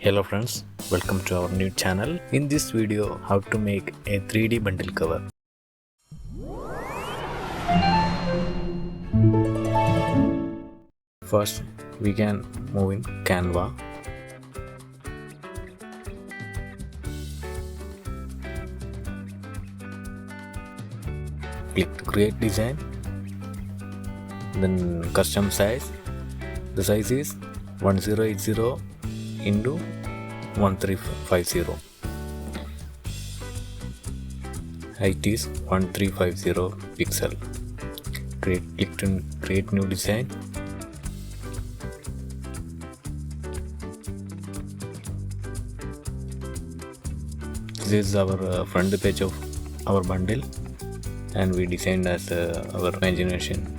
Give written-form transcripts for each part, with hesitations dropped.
Hello friends, welcome to our new channel. In this video, how to make a 3D bundle cover. First, we can move in Canva. Click to create design. Then custom size. The size is 1080 into 1350. Height is 1350 pixel. Click to create new design. This is our front page of our bundle, and we designed as our imagination.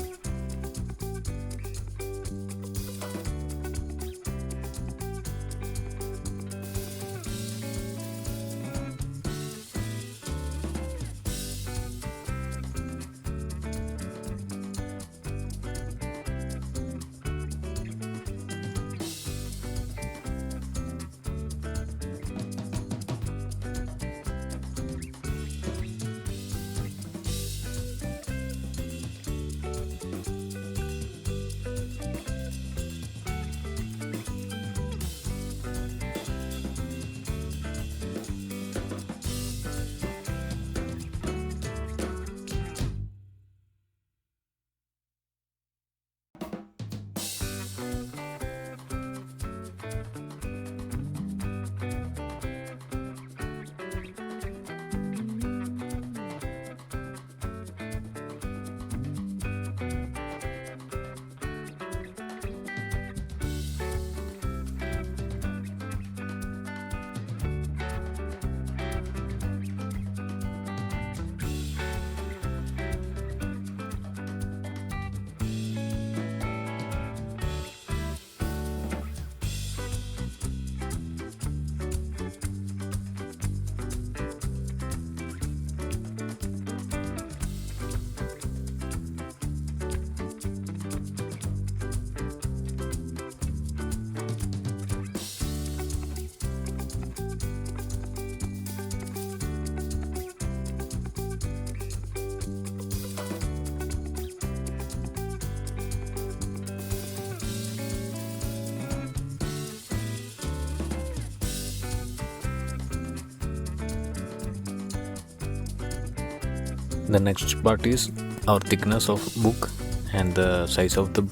The next part is our thickness of book, and the size of the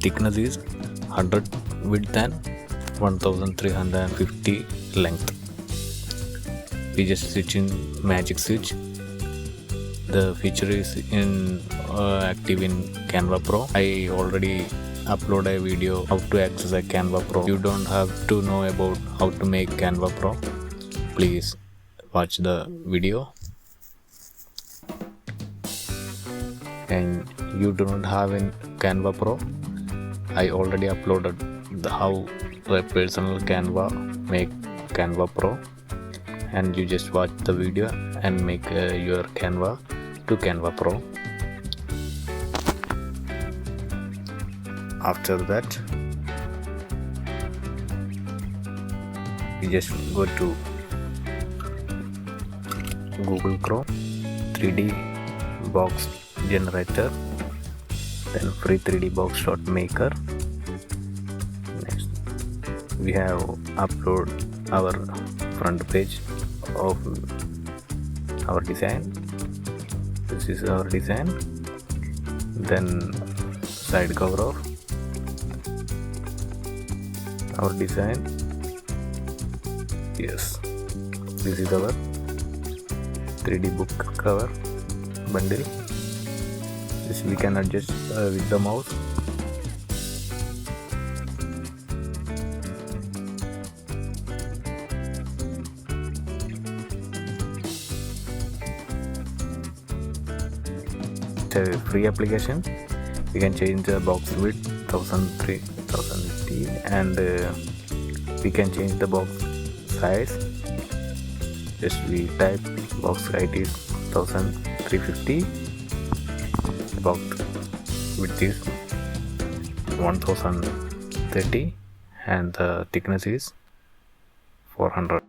thickness is 100 width and 1350 length. We just switch in magic switch. The feature is active in Canva Pro. I already upload a video how to access a Canva Pro. You don't have to know about how to make Canva Pro. Please watch the video. And you do not have in Canva Pro, I already uploaded how a personal Canva make Canva Pro, and you just watch the video and make your Canva to Canva Pro. After that, you just go to Google Chrome, 3D box generator, then free 3D box maker. Next, we have upload our front page of our design. This is our design. Then side cover of our design. Yes, this is our 3D book cover bundle. This we can adjust with the mouse. It's a free application. We can change the box width 1003, 1050, and we can change the box size. Just we type box height is 1350. Box width is 1030 and the thickness is 400.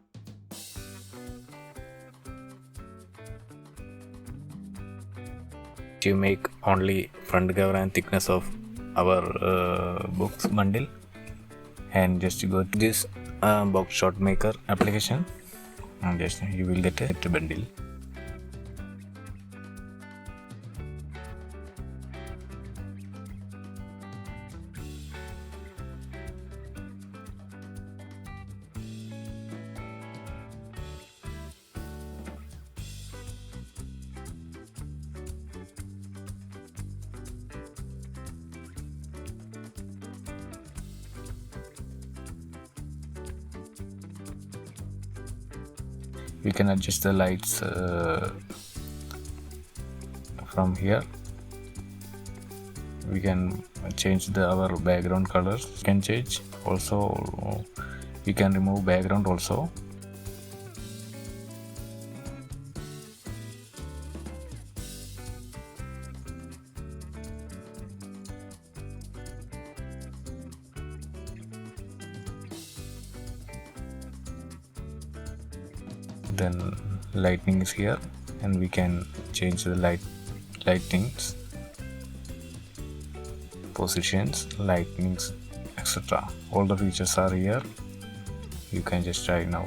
You make only front cover and thickness of our books bundle, and just go to this box shot maker application, and just you will get a bundle. You can adjust the lights from here. We can change our background colors. You can change also. You can remove background also. Then lightning is here, and we can change the lightnings, positions, lightnings, etc. All the features are here. You can just try now.